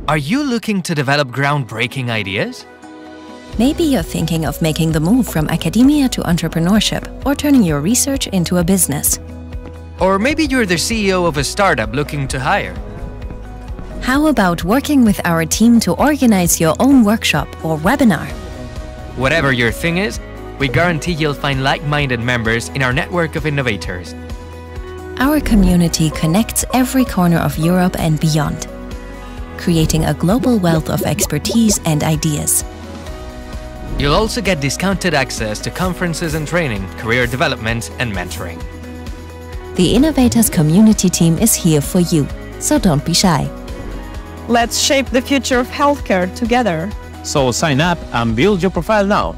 Are you looking to develop groundbreaking ideas? Maybe you're thinking of making the move from academia to entrepreneurship or turning your research into a business. Or maybe you're the CEO of a startup looking to hire. How about working with our team to organize your own workshop or webinar? Whatever your thing is, we guarantee you'll find like-minded members in our network of innovators. Our community connects every corner of Europe and beyond, creating a global wealth of expertise and ideas. You'll also get discounted access to conferences and training, career development and mentoring. The Innovators Community team is here for you, so don't be shy. Let's shape the future of healthcare together. So sign up and build your profile now.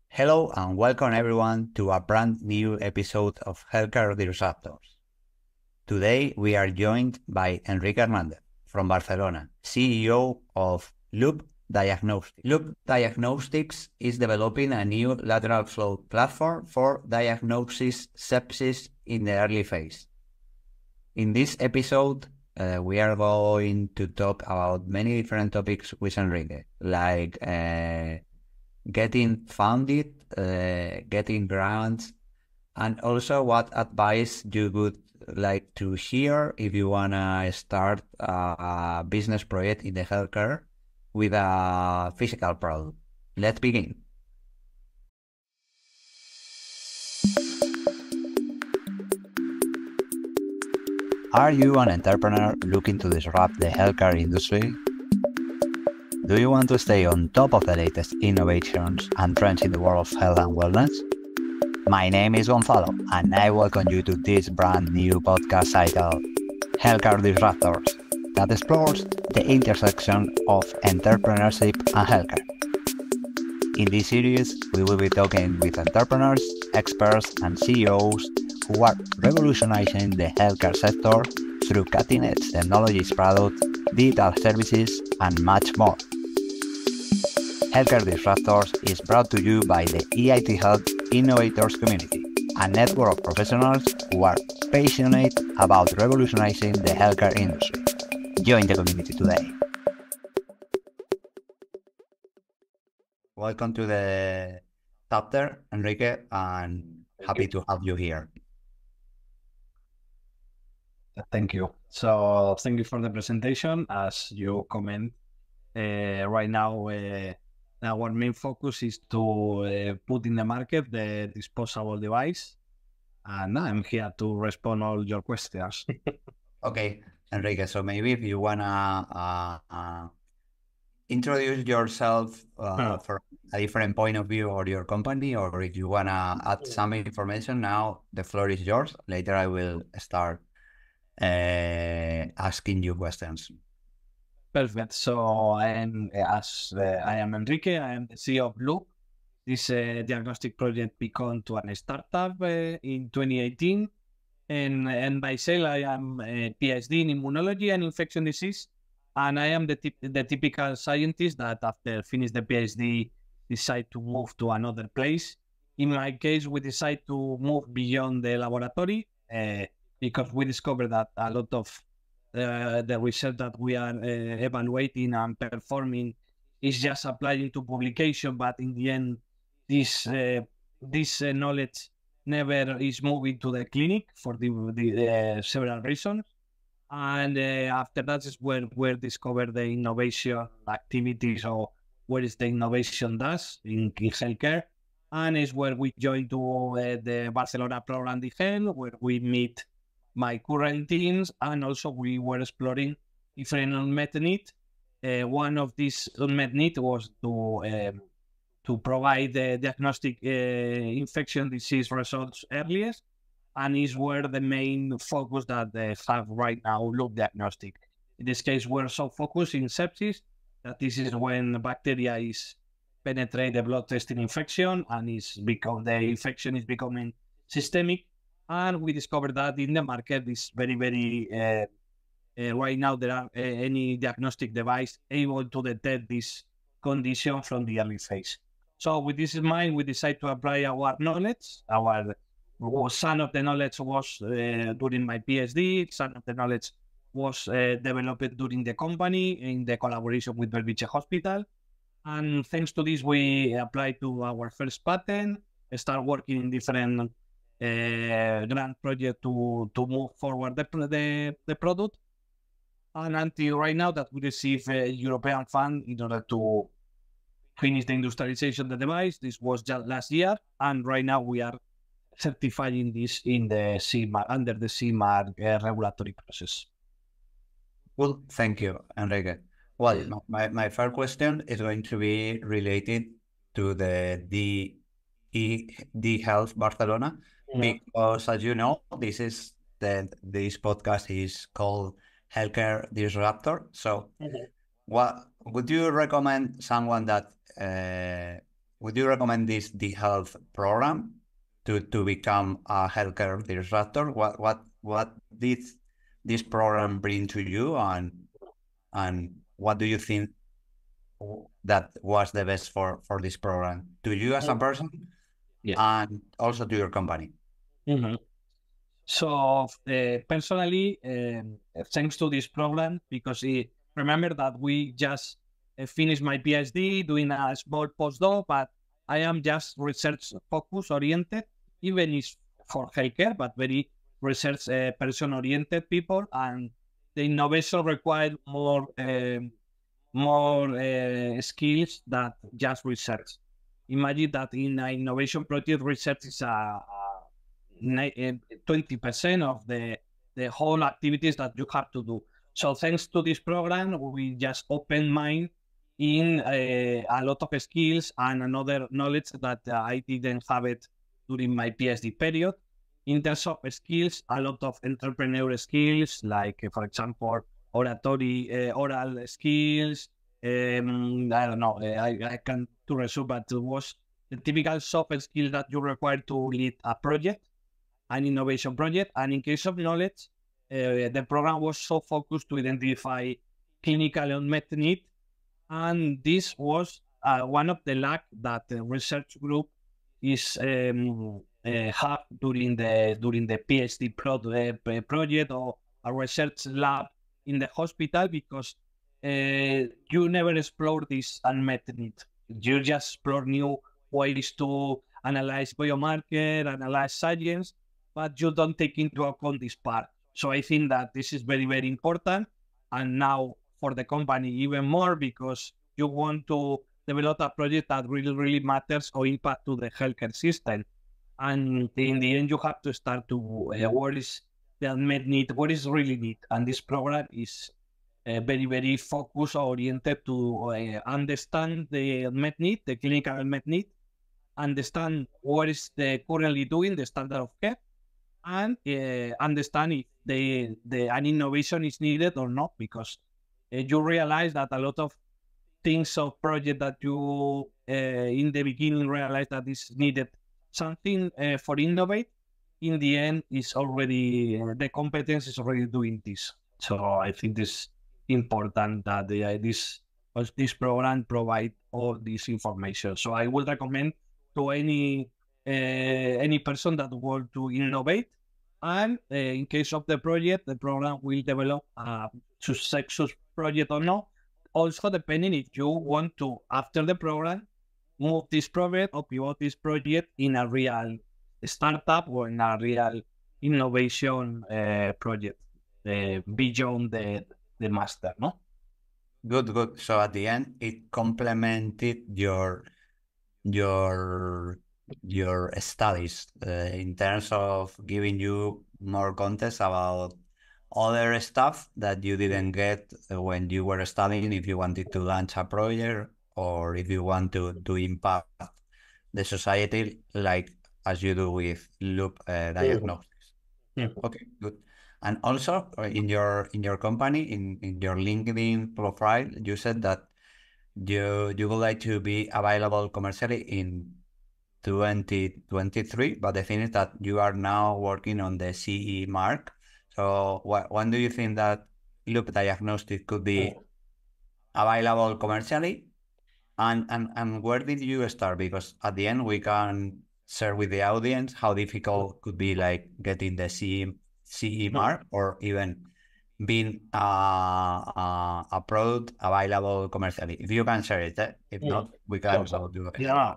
Hello and welcome everyone to a brand new episode of Healthcare Disruptors. Today we are joined by Enrique Hernandez from Barcelona, CEO of LoopDx. LoopDx is developing a new lateral flow platform for diagnosis sepsis in the early phase. In this episode, we are going to talk about many different topics with Enrique, like getting funded, getting grants, and also what advice you would like to hear if you want to start a business project in the healthcare with a physical product. Let's begin. Are you an entrepreneur looking to disrupt the healthcare industry? Do you want to stay on top of the latest innovations and trends in the world of health and wellness? My name is Gonzalo, and I welcome you to this brand new podcast titled Healthcare Disruptors, that explores the intersection of entrepreneurship and healthcare. In this series, we will be talking with entrepreneurs, experts, and CEOs who are revolutionizing the healthcare sector through cutting-edge technologies, products, digital services, and much more. Healthcare Disruptors is brought to you by the EIT Health Innovators Community, a network of professionals who are passionate about revolutionizing the healthcare industry. Join the community today. Welcome to the chapter, Enrique, and happy to have you here. Thank you. So thank you for the presentation. As you comment, right now our main focus is to put in the market the disposable device, and I'm here to respond all your questions. Okay, Enrique, so maybe if you wanna introduce yourself from a different point of view or your company, or if you wanna add some information, now the floor is yours. Later I will start asking you questions. Perfect. So I am Enrique. I am the CEO of Loop. This diagnostic project became to a startup in 2018. And by myself, I am a PhD in immunology and infection disease. And I am the typical scientist that after finish the PhD decide to move to another place. In my case, we decide to move beyond the laboratory because we discovered that a lot of the research that we are evaluating and performing is just applying to publication, but in the end, this knowledge never is moving to the clinic for the several reasons. And after that is where we discover the innovation activities, or where is the innovation does in healthcare, and is where we join to the Barcelona program de Health, where we meet my current teams, and also we were exploring different unmet needs. One of these unmet needs was to provide the diagnostic infection disease results earliest, and is where the main focus that they have right now, LoopDx. In this case, we're so focused in sepsis that this is when bacteria is penetrate the blood testing infection, and the infection is becoming systemic. And we discovered that in the market is very right now there are any diagnostic device able to detect this condition from the early phase. So with this in mind, we decided to apply our knowledge, our some of the knowledge was during my PhD, some of the knowledge was developed during the company in the collaboration with Belviche Hospital. And thanks to this, we applied to our first patent, start working in different grant projects to move forward the product. And until right now that we receive a European fund in order to finish the industrialization of the device. This was just last year. And right now we are certifying this in the CMAR, under the CMAR regulatory process. Well, thank you, Enrique. Well, my first question is going to be related to the EIT Health Barcelona, because as you know, this podcast is called Healthcare Disruptor. So, what would you recommend someone that would you recommend this health program to become a healthcare disruptor? What did this program bring to you, and what do you think that was the best for this program to you as a person, and also to your company? So personally, thanks to this program, because remember that we just finished my PhD doing a small postdoc, but I am just research focus oriented, even if for healthcare, but very research person oriented people, and the innovation required more skills than just research. Imagine that in an innovation project, research is 20% of the whole activities that you have to do. So thanks to this program, we just open mind in a lot of skills and another knowledge that I didn't have it during my PhD period. In terms of skills, a lot of entrepreneurial skills, like for example, oral skills. I don't know, I can't resume, but it was the typical soft skill that you require to lead a project, an innovation project. And in case of knowledge, the program was so focused to identify clinical unmet need, and this was one of the lack that the research group is have during the PhD project or a research lab in the hospital, because you never explore this unmet need. You just explore new ways to analyze biomarker, analyze science, but you don't take into account this part. So I think that this is very, very important. And now for the company even more, because you want to develop a project that really, really matters or impact to the healthcare system. And in the end, you have to start to what is the unmet need, what is really need. And this program is very, very focus oriented to understand the unmet need, the clinical unmet need, understand what is the currently doing the standard of care, and understand if an innovation is needed or not, because you realize that a lot of things of project that you in the beginning realize that is needed something for innovate, in the end is already the competence is already doing this. So I think this important that this program provide all this information. So I would recommend to any person that want to innovate, and in case of the project, the program will develop a successful project or not. Also, depending if you want to, after the program, move this project or pivot this project in a real startup or in a real innovation project beyond the master, no? Good. So at the end, it complemented your studies in terms of giving you more context about other stuff that you didn't get when you were studying, if you wanted to launch a project or if you want to impact the society, like as you do with Loop Diagnostics. Okay, good. And also in your company, in your LinkedIn profile, you said that you would like to be available commercially in 2023, but the thing is that you are now working on the CE mark. So when do you think that Loop Diagnostics could be available commercially? And where did you start? Because at the end we can share with the audience how difficult could be like getting the CE mark or even being a product available commercially? If you can share it, if not, we can also do it. Yeah,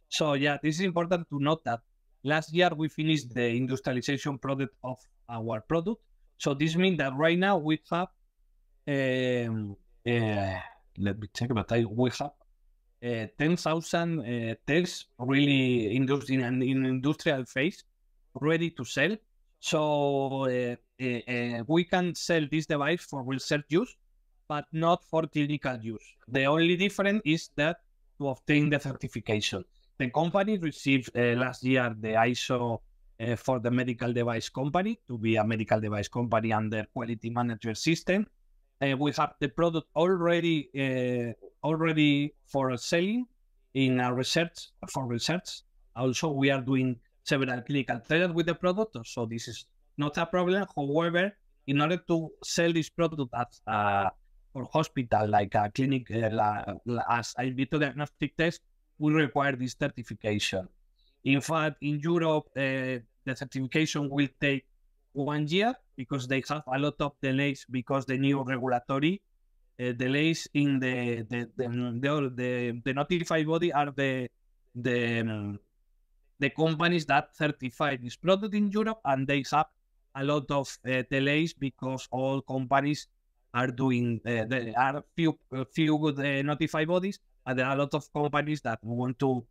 so yeah, this is important to note that last year we finished the industrialization product of our product. So this means that right now we have, let me check, but we have 10,000 tests really in industrial phase ready to sell. So we can sell this device for research use, but not for clinical use. The only difference is that to obtain the certification. The company received last year the ISO for the medical device company to be a medical device company under quality management system. We have the product already for selling in research for research. Also, we are doing several clinical trials with the product, so this is not a problem. However, in order to sell this product as for hospital, like a clinic, as a vitro diagnostic test, we require this certification. In fact, in Europe, the certification will take 1 year because they have a lot of delays because the new regulatory delays in the notified body are the companies that certify this product in Europe, and they have a lot of delays because all companies are doing there are few notified bodies, and there are a lot of companies that want to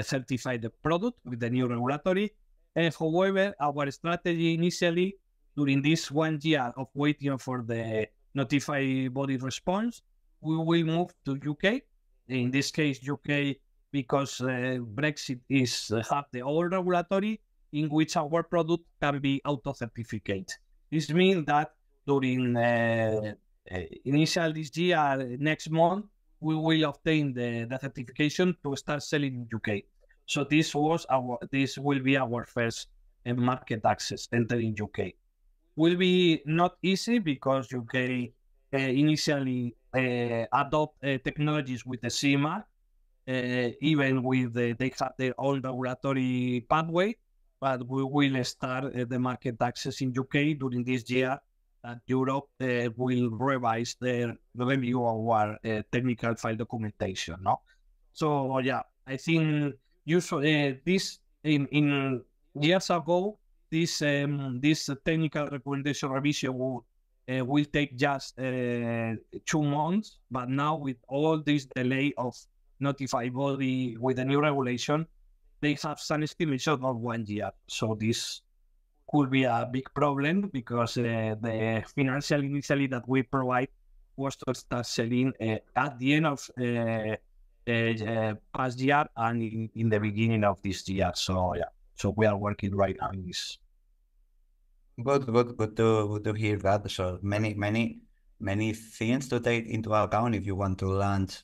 certify the product with the new regulatory. However, our strategy initially during this 1 year of waiting for the notified body response, we will move to UK. In this case, UK, because Brexit is have the old regulatory in which our product can be auto-certificate. This means that during initial this year, next month, we will obtain the certification to start selling in UK. So this will be our first market access entering UK. Will be not easy because UK initially adopt technologies with the CE mark, even with they have their own regulatory pathway, but we will start the market access in UK during this year. Europe will revise their review of our technical file documentation. No, so yeah, I think usually this in years ago this technical recommendation revision will take just 2 months, but now with all this delay of notified body with the new regulation, they have some estimation of 1 year. So this could be a big problem because the financial initially that we provide was to start selling at the end of past year and in the beginning of this year. So yeah, so we are working right now in this. Good to hear that. So many things to take into account if you want to launch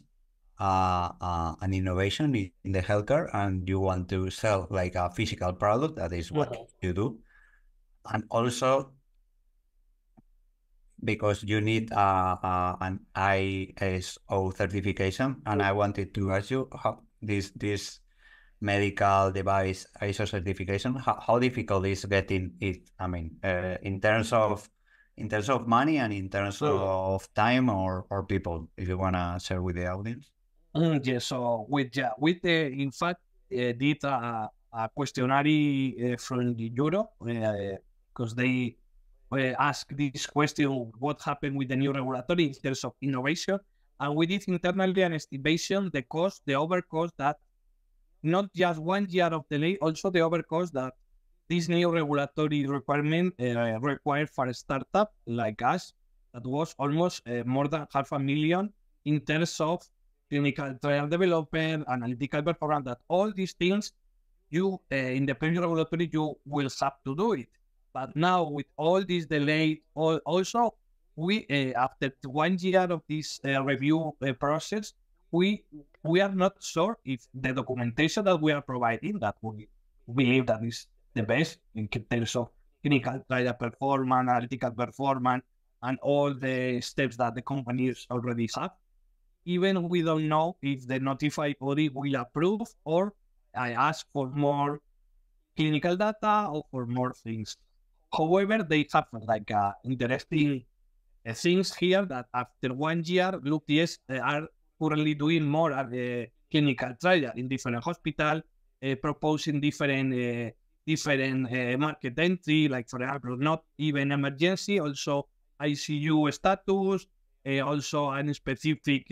an innovation in the healthcare and you want to sell like a physical product. That is what you do. And also because you need an ISO certification, and I wanted to ask you how this medical device ISO certification, how difficult is getting it? I mean, in terms of money and in terms of time or people, if you wanna share with the audience. Yes. So with the in fact did a questionnaire from Europe because they asked this question: what happened with the new regulatory in terms of innovation? And we did internally an estimation, the cost, the overcost that not just 1 year of delay, also the overcost that this new regulatory requirement required for a startup like us, that was almost more than $500,000 in terms of clinical trial development, analytical performance, that all these things you in the previous regulatory you will have to do it. But now with all this delay, also we after 1 year of this review process, we are not sure if the documentation that we are providing, that we believe that is the best in terms of clinical trial performance, analytical performance, and all the steps that the companies already have. Even we don't know if the notified body will approve or I ask for more clinical data or for more things. However, they have like interesting things here that after 1 year, LoopDx are currently doing more clinical trial in different hospitals, proposing different market entry, like for example, not even emergency, also ICU status, also a specific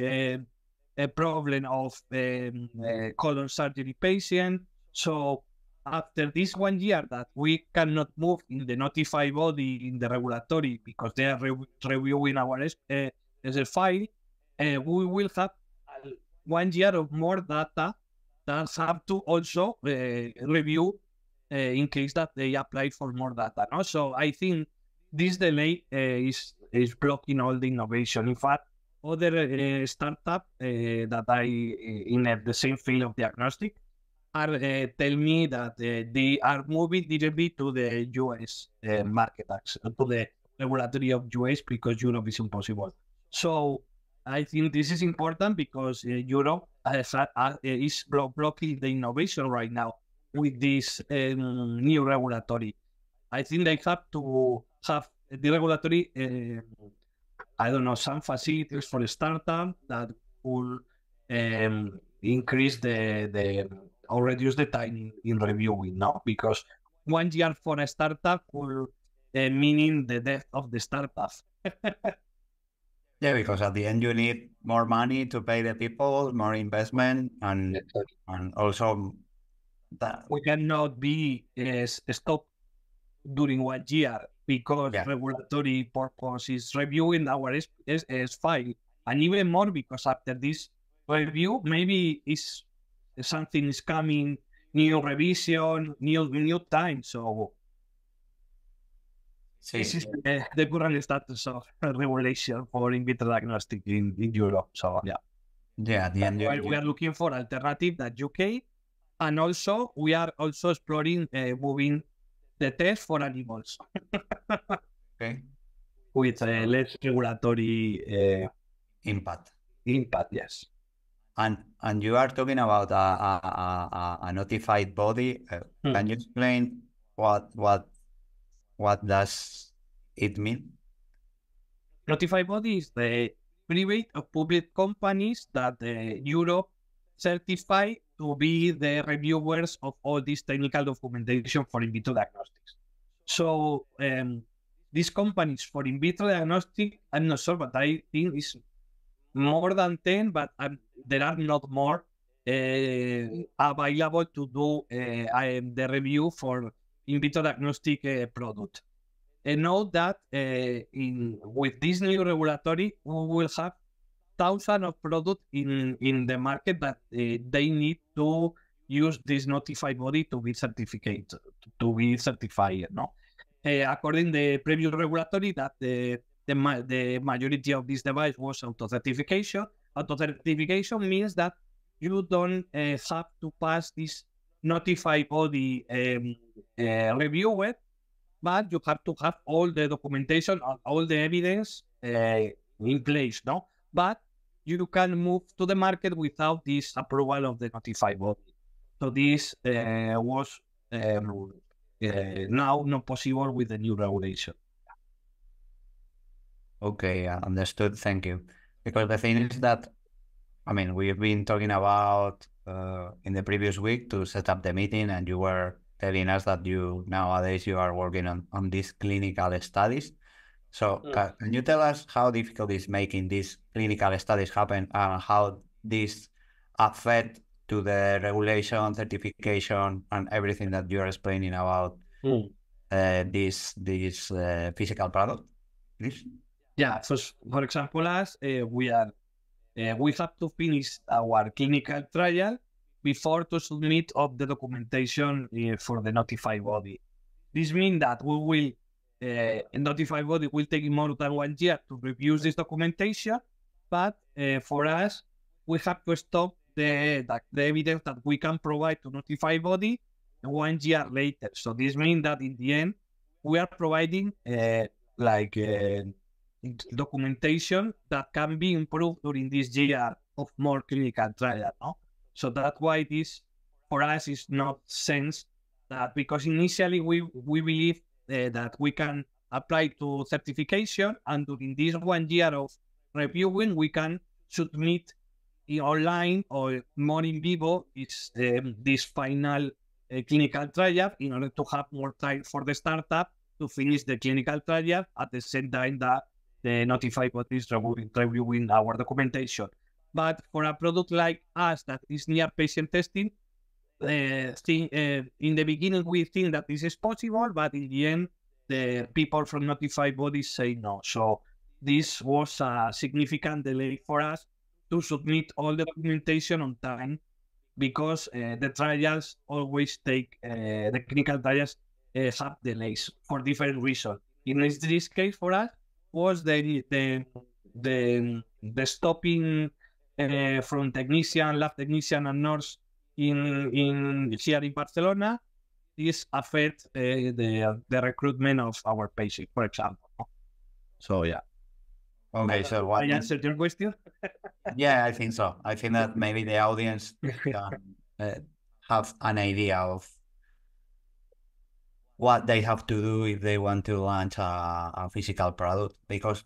a problem of colon surgery patient. So after this 1 year that we cannot move in the notified body in the regulatory because they are reviewing our file, we will have 1 year of more data that have to also review in case that they apply for more data. No? So I think this delay is blocking all the innovation. In fact, other startup that I in the same field of diagnostic are tell me that they are moving directly to the US market, to the regulatory of US because Europe is impossible. So I think this is important because Europe is blocking the innovation right now with this new regulatory. I think they have to have the regulatory, I don't know, some facilities for a startup that will increase the or reduce the time in reviewing, no? Because 1 year for a startup will meaning the death of the startup. Yeah, because at the end you need more money to pay the people, more investment, and also that we cannot be stopped during 1 year because regulatory purpose is reviewing our file, and even more because after this review, maybe something is coming, new revision, new time. So this is the current status of regulation for in vitro diagnostic in Europe. So at the end we are looking for alternative that UK, and also we are also exploring moving the test for animals. With less regulatory impact. Yes. And you are talking about a notified body. Can you explain what does it mean? Notified body is the private or public companies that Europe certify to be the reviewers of all this technical documentation for in vitro diagnostics. So these companies for in vitro diagnostic, I'm not sure, but I think it's more than 10, but there are not more available to do the review for in vitro diagnostic product. And note that with this new regulatory, we will have thousands of products in the market that they need to use this notified body to be certified. No, according to the previous regulatory, that the majority of this device was auto-certification. Auto-certification means that you don't have to pass this notified body review, but you have to have all the documentation, all the evidence in place, no? But you can move to the market without this approval of the notified body. So this was now not possible with the new regulation. Okay, understood. Thank you. Because the thing is that, I mean, we've been talking about in the previous week to set up the meeting, and you were telling us that nowadays you are working on these clinical studies. So can you tell us how difficult is making these clinical studies happen, and how this affect to the regulation, certification, and everything that you are explaining about this physical product, please? Yeah, so for example, as we have to finish our clinical trial before to submit of the documentation for the notified body. This means that we will notified body will take more than 1 year to review this documentation, but for us, we have to stop the evidence that we can provide to notified body 1 year later. So this means that in the end, we are providing documentation that can be improved during this year of more clinical trial. No? So that's why this for us it's not sense that, because initially we believe that we can apply to certification, and during this 1 year of reviewing we can submit online or more in vivo this final clinical trial in order to have more time for the startup to finish the clinical trial at the same time that the notified body is reviewing our documentation. But for a product like us that is near patient testing, in the beginning we think that this is possible, but in the end the people from notified bodies say no. So this was a significant delay for us to submit all the documentation on time, because the trials always take, the clinical trials have delays for different reasons. In this case for us was the stopping from technician, lab technician and nurse in here in Barcelona. This affect the recruitment of our patient, for example. So yeah. Okay, so what? I answered your question. Yeah, I think so. I think that maybe the audience can have an idea of what they have to do if they want to launch a physical product.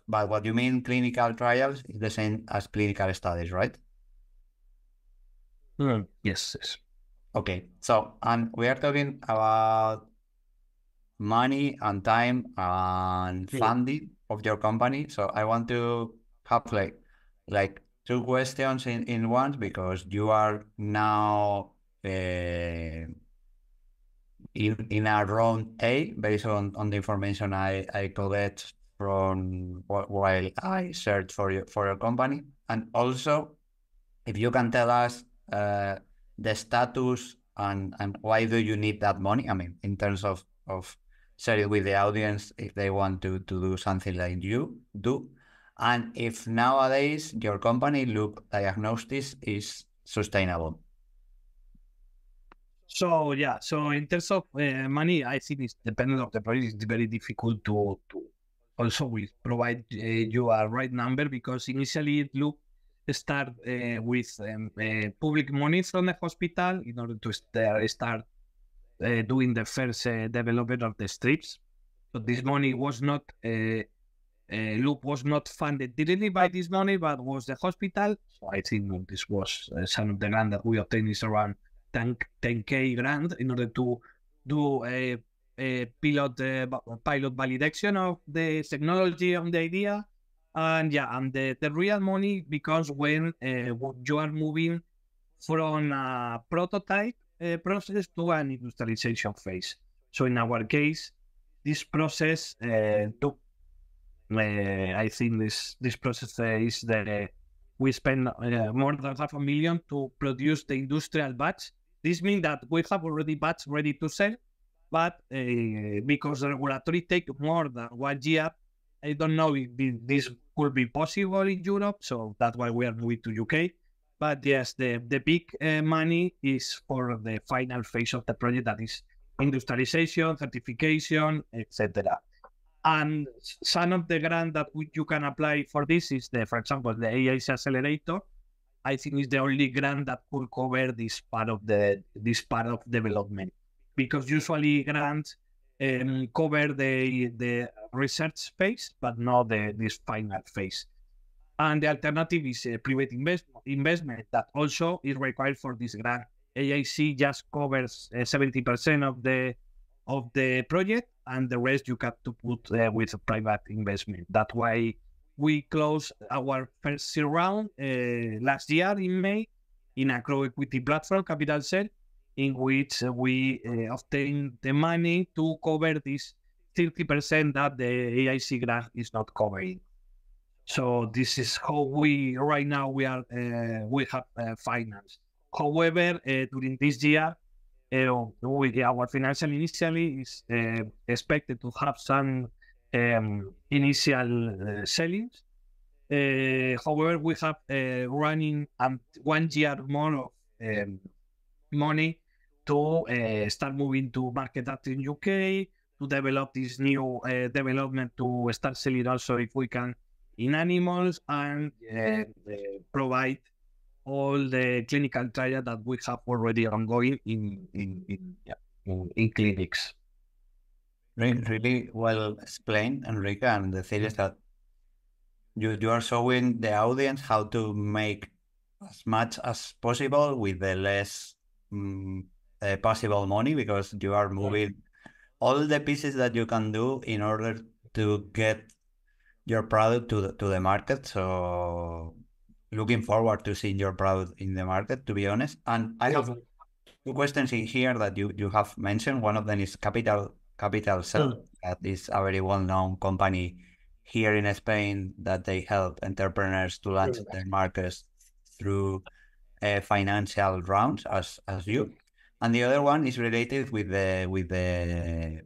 But what you mean clinical trials is the same as clinical studies, right? Yes. Okay, so and we are talking about money and time and funding of your company. So I want to have like two questions in one, because you are now in a round A based on the information I collect from while I search for your company. And also, if you can tell us the status and why do you need that money? I mean, in terms of share it with the audience if they want to do something like you do. And if nowadays your company, Loop Diagnostics, is sustainable. So yeah, so in terms of money, I think it's dependent of the project. It's very difficult to also we provide you a right number, because initially Loop start with public money from the hospital in order to start doing the first development of the strips. So this money was not Loop was not funded directly by this money, but was the hospital. So I think this was some of the grant that we obtained is around 10K grant in order to do a pilot validation of the technology and the idea. And yeah, and the real money becomes when you are moving from a prototype process to an industrialization phase. So in our case, this process took, I think this process is that we spend more than $500,000 to produce the industrial batch. This means that we have already batch ready to sell, but because the regulatory take more than 1 year, I don't know if this could be possible in Europe, so that's why we are moving to UK. But yes, the big money is for the final phase of the project, that is industrialization, certification, etc. And some of the grant that you can apply for this is, for example, the EIT Accelerator. I think is the only grant that could cover this part of development, because usually grants cover the research phase, but not this final phase. And the alternative is private investment that also is required for this grant. AIC just covers 70% of the project, and the rest you have to put with a private investment. That's why we closed our first seed round last year in May in a growth equity platform, Capital Cell, in which we obtained the money to cover this 30% that the AIC grant is not covering. So this is how we have finance. However, during this year, our financial initially is expected to have some initial sellings. However, we have running 1 year more of money to start moving to market out in UK, to develop this new development, to start selling also if we can in animals, and provide all the clinical trial that we have already ongoing in clinics. Really well explained, Enrique. And the thing is that you are showing the audience how to make as much as possible with the less possible money, because you are moving all the pieces that you can do in order to get your product to the market. So looking forward to seeing your product in the market, to be honest. And I have two questions in here that you have mentioned. One of them is Capital Cell. That is a very well-known company here in Spain that they help entrepreneurs to launch their markets through financial rounds as you. And the other one is related with the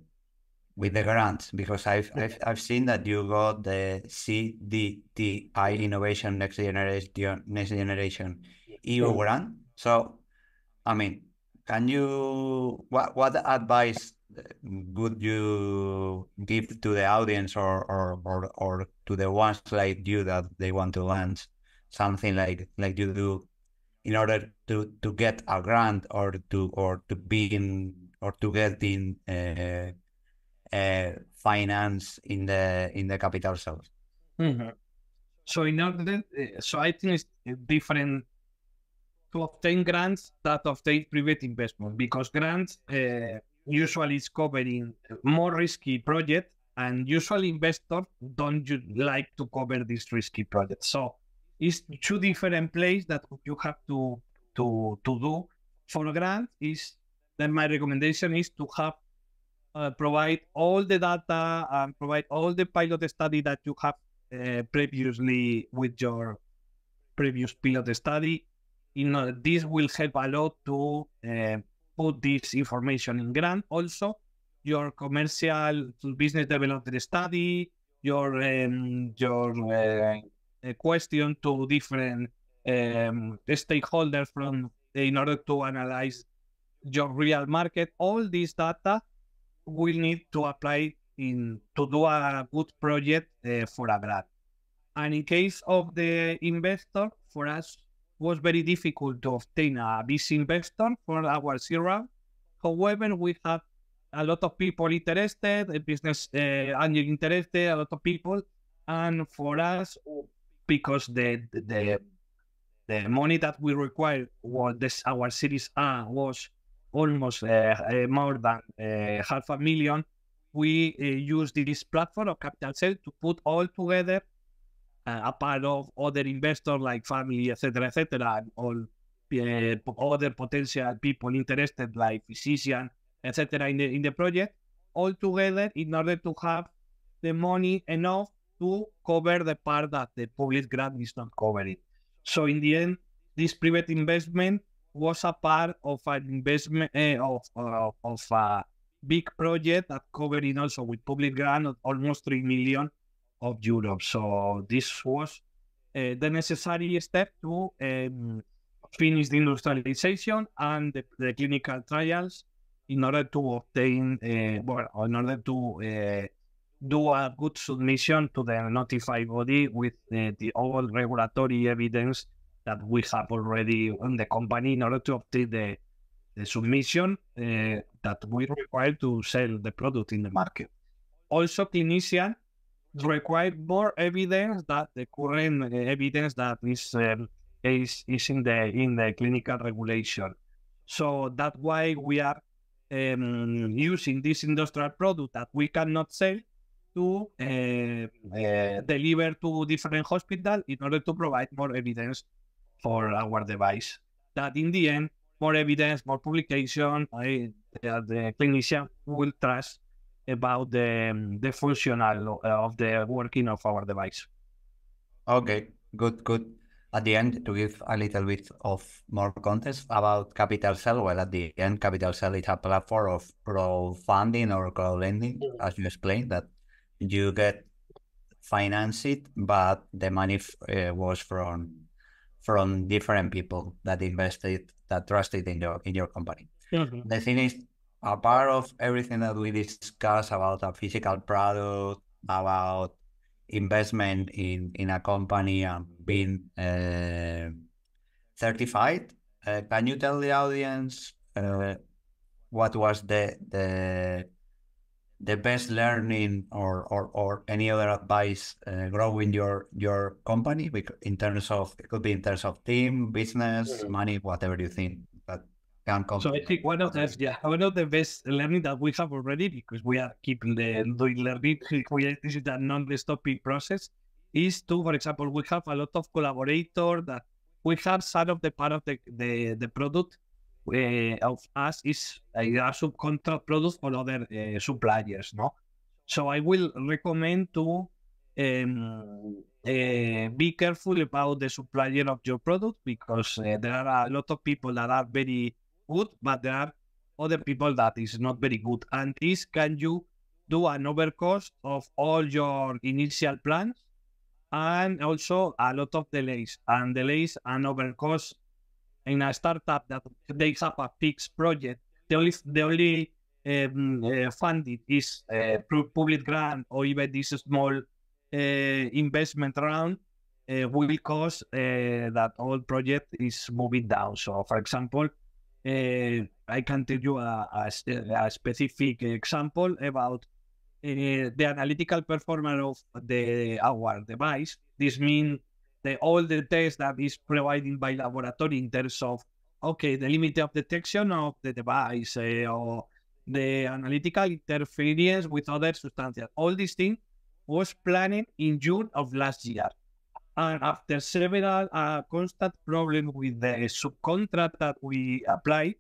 grants, because I've seen that you got the CDTI Innovation Next Generation EU grant. So, I mean, what advice would you give to the audience or to the ones like you that they want to launch something like you do, in order to get a grant or to get in finance in the capital cells? So so I think it's different to obtain grants that obtain private investment, because grants usually is covering more risky projects, and usually investors don't like to cover these risky projects. So it's two different places that you have to do. For a grant, then my recommendation is to have provide all the data and provide all the pilot study that you have previously with your previous pilot study. This will help a lot to put this information in grant. Also, your commercial business development study, your question to different stakeholders in order to analyze your real market. All this data will need to apply to do a good project for a grant. And in case of the investor, for us, was very difficult to obtain a VC investor for our C-round. However, we have a lot of people interested, a business angel interested, a lot of people. And for us, because the money that we required, our Series A was almost more than 500,000, we used this platform of Capital Cell to put all together a part of other investors like family, etc., and all other potential people interested like physicians, etc., in the project, all together in order to have the money enough to cover the part that the public grant is not covering. So in the end, this private investment was a part of an investment of a big project that covering also with public grant of almost 3 million of Europe. So this was the necessary step to finish the industrialization and the clinical trials in order to obtain, in order to do a good submission to the notified body with the all regulatory evidence that we have already in the company in order to obtain the submission that we require to sell the product in the market. Also, clinicians require more evidence that the current evidence that is in the clinical regulation. So that's why we are using this industrial product that we cannot sell to deliver to different hospitals in order to provide more evidence for our device. That in the end, more evidence, more publication, the clinician will trust about the functional of the working of our device. Okay, good. At the end, to give a little bit of more context about Capital Cell, well, at the end, Capital Cell is a platform of crowdfunding or crowdlending, as you explained, that you get financed, but the money was from different people that invested, that trusted in your company. Mm-hmm. The thing is, a part of everything that we discuss about a physical product, about investment in a company and being certified. Can you tell the audience what was the best learning or any other advice growing your company in terms of, it could be in terms of team, business, money, whatever you think that can come. So I think one of the best learning that we have already, because we are keeping doing learning, this is a non-stopping process, is to, for example, we have a lot of collaborators that we have some of the part of the product of us is a subcontract product for other suppliers, no? So I will recommend to be careful about the supplier of your product, because there are a lot of people that are very good, but there are other people that is not very good. And this can you do an overcost of all your initial plans, and also a lot of delays and overcost in a startup that they have a fixed project. The only funding is public grant, or even this small investment round will cause that whole project is moving down. So, for example, I can tell you a specific example about the analytical performance of our device. This means all the tests that is provided by laboratory in terms of, okay, the limit of detection of the device, or the analytical interference with other substances. All these things was planned in June of last year. And after several constant problems with the subcontract that we applied,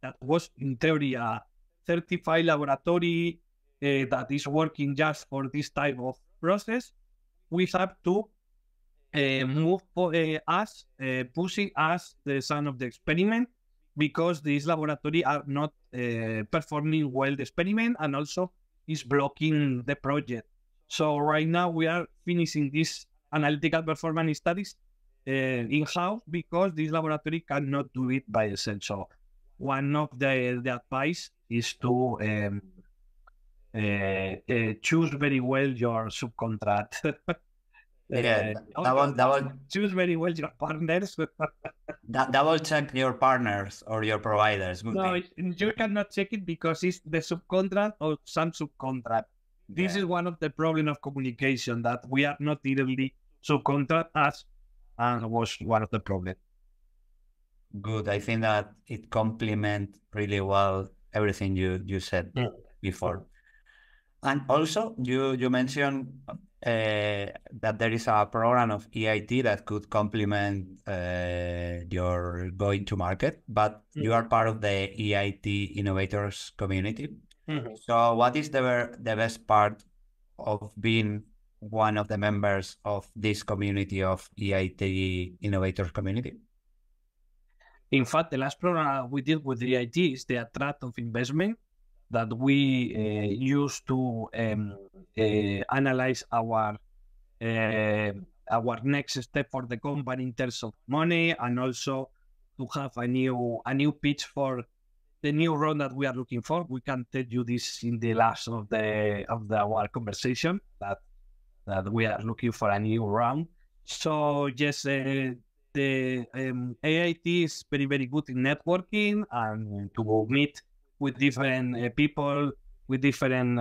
that was in theory a certified laboratory that is working just for this type of process, we have to move pushing us the son of the experiment, because these laboratory are not performing well the experiment, and also is blocking the project. So right now we are finishing this analytical performance studies in-house, because this laboratory cannot do it by itself. So one of the advice is to choose very well your subcontract. Choose very well your partners. Double check your partners or your providers. No, you cannot check it, because it's the subcontract or some subcontract. This is one of the problem of communication, that we are not directly subcontract us, and was one of the problems. Good. I think that it complements really well everything you said before. And also, you mentioned that there is a program of EIT that could complement your going to market, but you are part of the EIT Innovators Community. So what is the best part of being one of the members of this community of EIT Innovators Community? In fact, the last program we did with the EIT is the attract of investment that we use to analyze our next step for the company in terms of money, and also to have a new pitch for the new round that we are looking for. We can tell you this in the last of our conversation, that we are looking for a new round. So yes, the AIT is very, very good in networking and to meet with different people, with different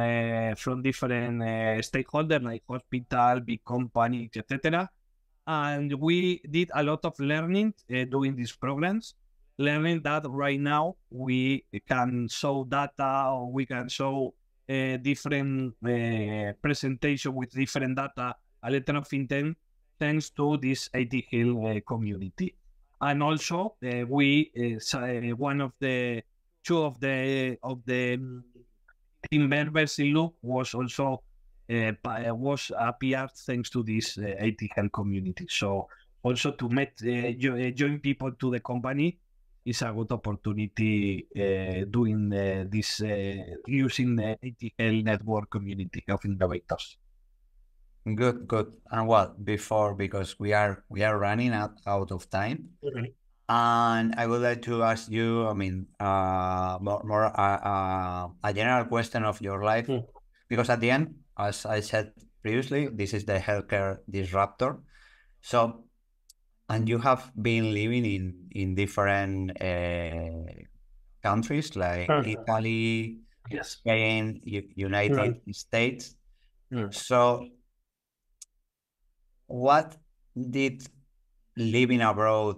from different stakeholders like hospital, big companies, etc. And we did a lot of learning doing these programs. Learning that right now we can show data, or we can show different presentation with different data, a letter of intent, thanks to this EIT Health community. And also we one of the two of the team members in Loop was also was a PR thanks to this EIT Health community. So also to meet join people to the company is a good opportunity doing this using the EIT Health network community of innovators. Good. And what before, because we are running out of time, and I would like to ask you, I mean, more a general question of your life, because at the end, as I said previously, this is the healthcare disruptor. So And you have been living in different countries like Italy, Yes. Spain, United States. So what did living abroad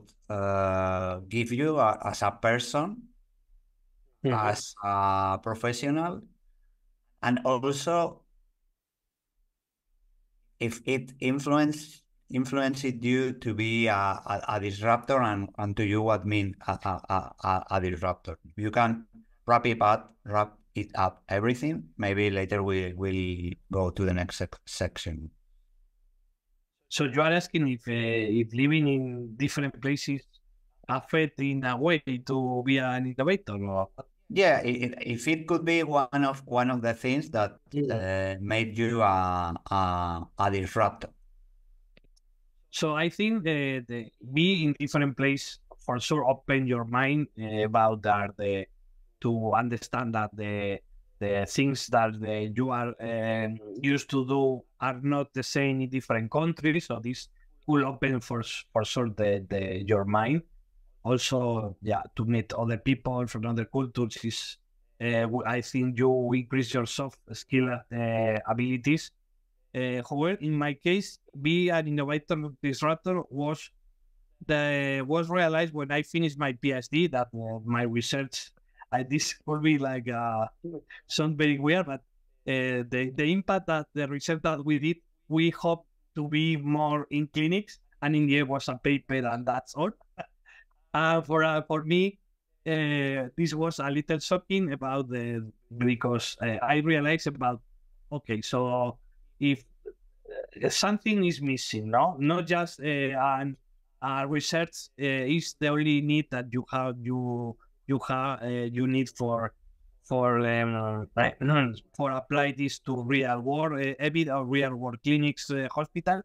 give you as a person, as a professional, and also if it influenced you to be a disruptor, and to you what mean a disruptor? You can wrap it up everything. Maybe later we will go to the next section. So you are asking if living in different places affect in a way to be an innovator, or Yeah, if it could be one of the things that made you a disruptor. so I think the be in different place for sure open your mind about that to understand that the things that you are used to do are not the same in different countries. So this will open for sure the your mind. Also, yeah, to meet other people from other cultures is I think you increase your soft skill abilities. However, in my case, be an innovator disruptor was realized when I finished my PhD that my research, this could be like sound very weird, but the impact that the research that we did, we hope to be more in clinics, and in the end was a paper, and that's all. For me, this was a little shocking because I realized about, okay, so if something is missing, not just research is the only need that you need for apply this to real world evidence or real world clinics, hospital.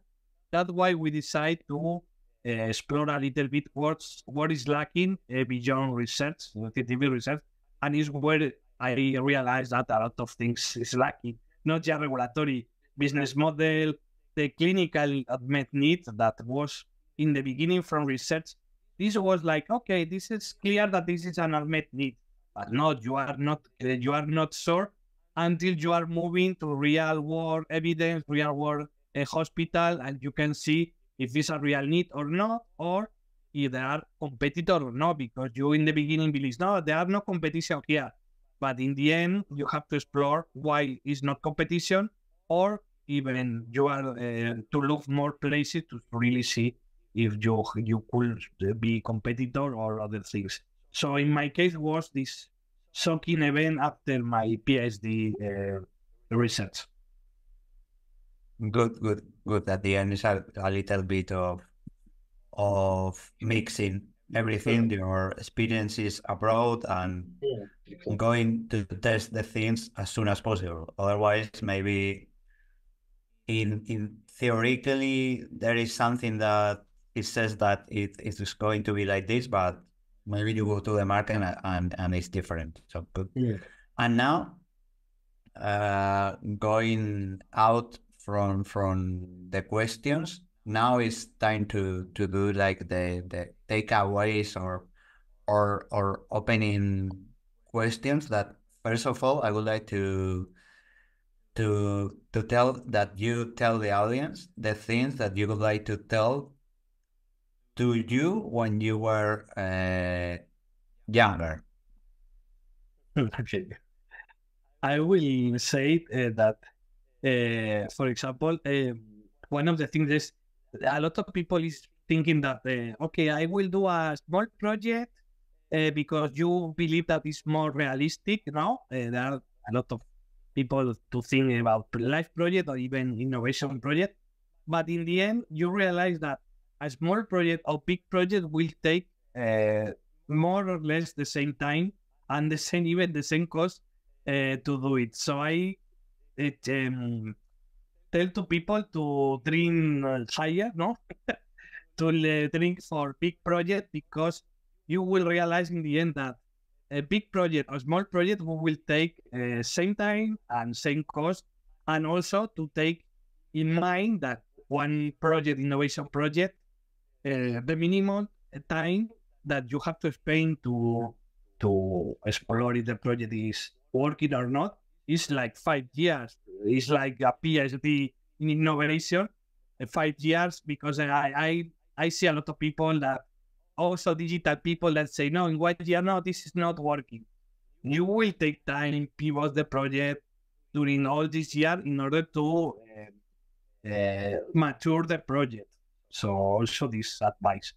That's why we decide to explore a little bit what is lacking beyond research, scientific research, and is where I realized that a lot of things is lacking, not just regulatory, business model, the clinical unmet need that was in the beginning from research. This was like, okay, this is clear that this is an unmet need, but no, you are not sure until you are moving to real world evidence, real world hospital, and you can see if it's a real need or not, or if there are competitors or not, because you in the beginning believe, no, there are no competition here. But in the end, you have to explore why it's not competition, or even you are to look more places to really see if you could be competitor or other things. So in my case was this shocking event after my PhD research. Good. At the end, it's a little bit of mixing everything, your experiences abroad, and going to test the things as soon as possible. Otherwise, maybe in theoretically there is something that it says that it is going to be like this, but maybe you go to the market and it's different. So good. Yeah. And now, going out from the questions, now it's time to do like the takeaways or opening questions. That first of all, I would like to tell that you tell the audience the things that you would like to tell to you when you were younger. Okay. I will say that, for example, one of the things is a lot of people is thinking that, okay, I will do a small project because you believe that it's more realistic. There are a lot of people to think about life project or even innovation project. But in the end, you realize that a small project or big project will take more or less the same time and even the same cost to do it. So I tell to people to dream higher, to drink for big project, because you will realize in the end that a big project or small project will take same time and same cost, and also to take in mind that one project, innovation project, the minimum time that you have to spend to explore if the project is working or not is like 5 years. It's like a PhD in innovation, 5 years, because I see a lot of people that also digital people that say, no, in 1 year, no, this is not working. You will take time, pivot the project during all this year in order to mature the project. So also this advice,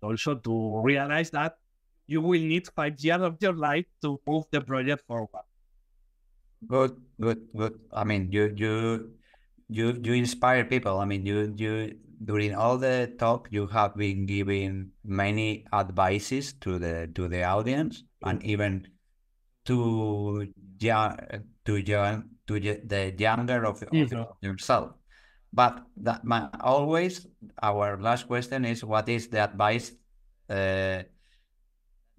also to realize that you will need 5 years of your life to move the project forward. Good. I mean, you inspire people. I mean, you during all the talk, you have been giving many advices to the audience, and even to the younger of yourself. But always our last question is, what is the advice that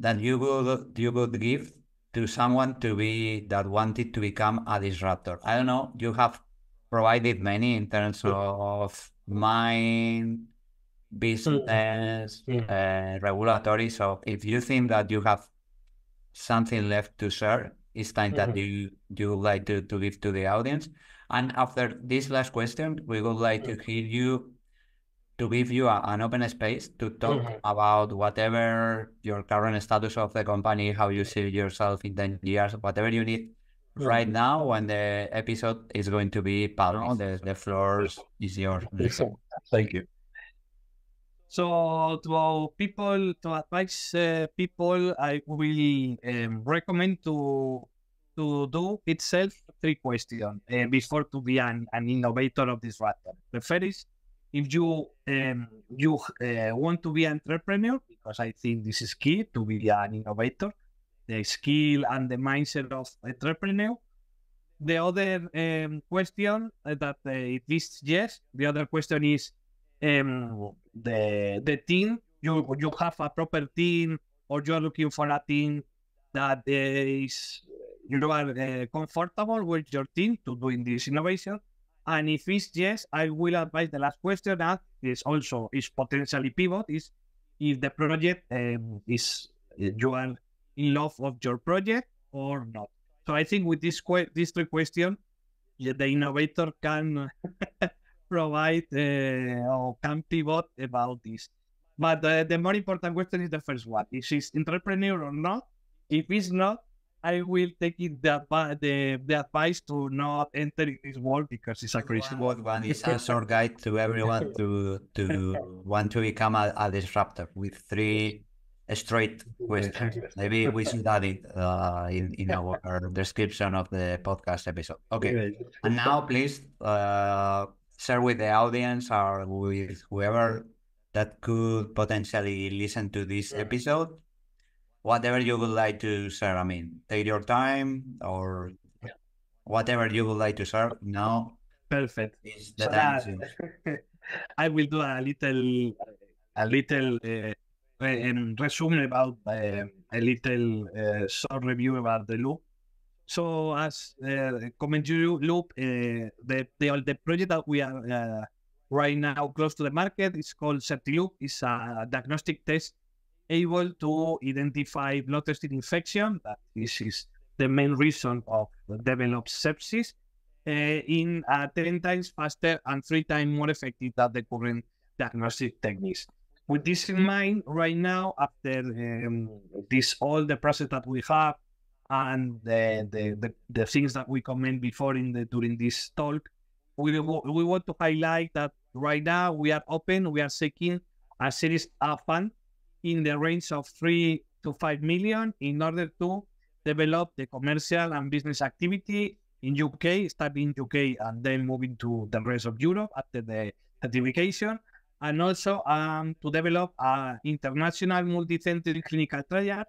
you would give to someone that wanted to become a disruptor? I don't know, you have provided many in terms of mind, business, regulatory. So if you think that you have something left to share, it's time that you would like to give to the audience. And after this last question, we would like to hear you, to give you an open space to talk about whatever your current status of the company, how you see yourself in 10 years, whatever you need right now when the episode is going to be published. The floor is yours. Thank you. So to advise people, I will recommend to do itself 3 questions before to be an innovator of disruptor. The first is, if you want to be an entrepreneur, because I think this is key to be an innovator, the skill and the mindset of entrepreneur. The other question that it is yes. The other question is the team. You have a proper team, or you are looking for a team that is you are comfortable with your team to doing this innovation. And if it's yes, I will advise the last question that is also potentially pivot, is if the project is you are in love of your project or not. So I think with these 3 questions, the innovator can provide or can pivot about this. But the more important question is the first one: if she's entrepreneur or not. If it's not, I will take it the advice to not enter in this world, because it's a crazy world. One is a short guide to everyone to want to become a disruptor, with 3 straight questions. Maybe we should add it in our description of the podcast episode. Okay. And now please share with the audience or with whoever that could potentially listen to this episode whatever you would like to share. I mean, take your time, or whatever you would like to share now. Perfect. Is the time I will do a little resume about a little short review about the Loop. So as comment you, Loop, the project that we are right now close to the market is called Sepsis. It's a diagnostic test able to identify blood-tested infection. That is the main reason of develop sepsis in 10 times faster and 3 times more effective than the current diagnostic techniques. With this in mind, right now, after all the process that we have and the things that we comment before during this talk, we want to highlight that right now we are seeking a series of fund in the range of 3 to 5 million in order to develop the commercial and business activity in UK, starting in UK and then moving to the rest of Europe after the certification, and also to develop an international multi-center clinical trial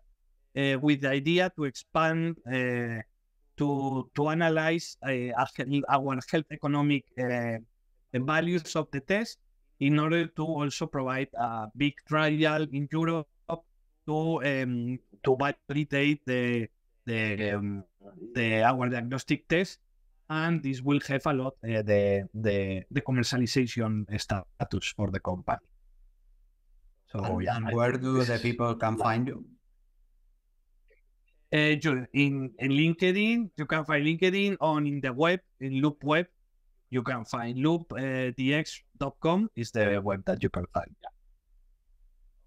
with the idea to expand to analyze our health economic values of the test, in order to also provide a big trial in Europe to validate our diagnostic test, and this will have a lot the commercialization status for the company. So yeah, And where do the people can find you? In LinkedIn, you can find LinkedIn on in the web, in Loop web, you can find LoopDx.com is the web that you can find.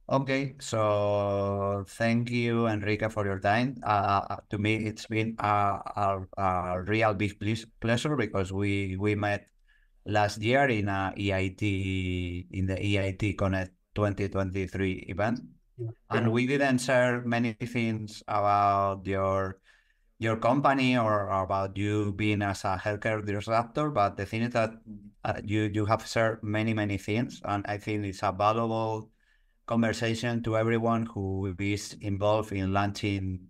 Okay, so thank you, Enrique, for your time. To me, it's been a real big pleasure because we met last year in the EIT Connect 2023 event, and we didn't share many things about your company or about you being as a healthcare disruptor, but the thing is that you have shared many things, and I think it's a valuable conversation to everyone who is involved in launching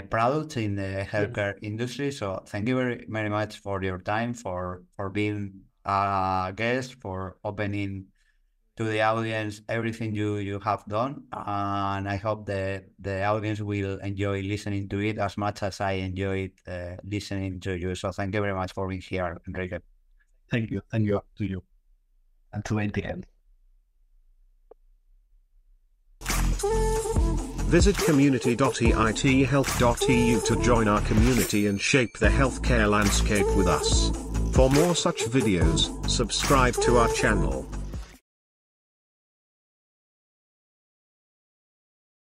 products in the healthcare industry. So thank you very much for your time, for being a guest, for opening to the audience everything you have done, and I hope the audience will enjoy listening to it as much as I enjoyed listening to you. So thank you very much for being here, Enrique. Thank you to you, and to ATL. Visit community.eithealth.eu to join our community and shape the healthcare landscape with us. For more such videos, subscribe to our channel.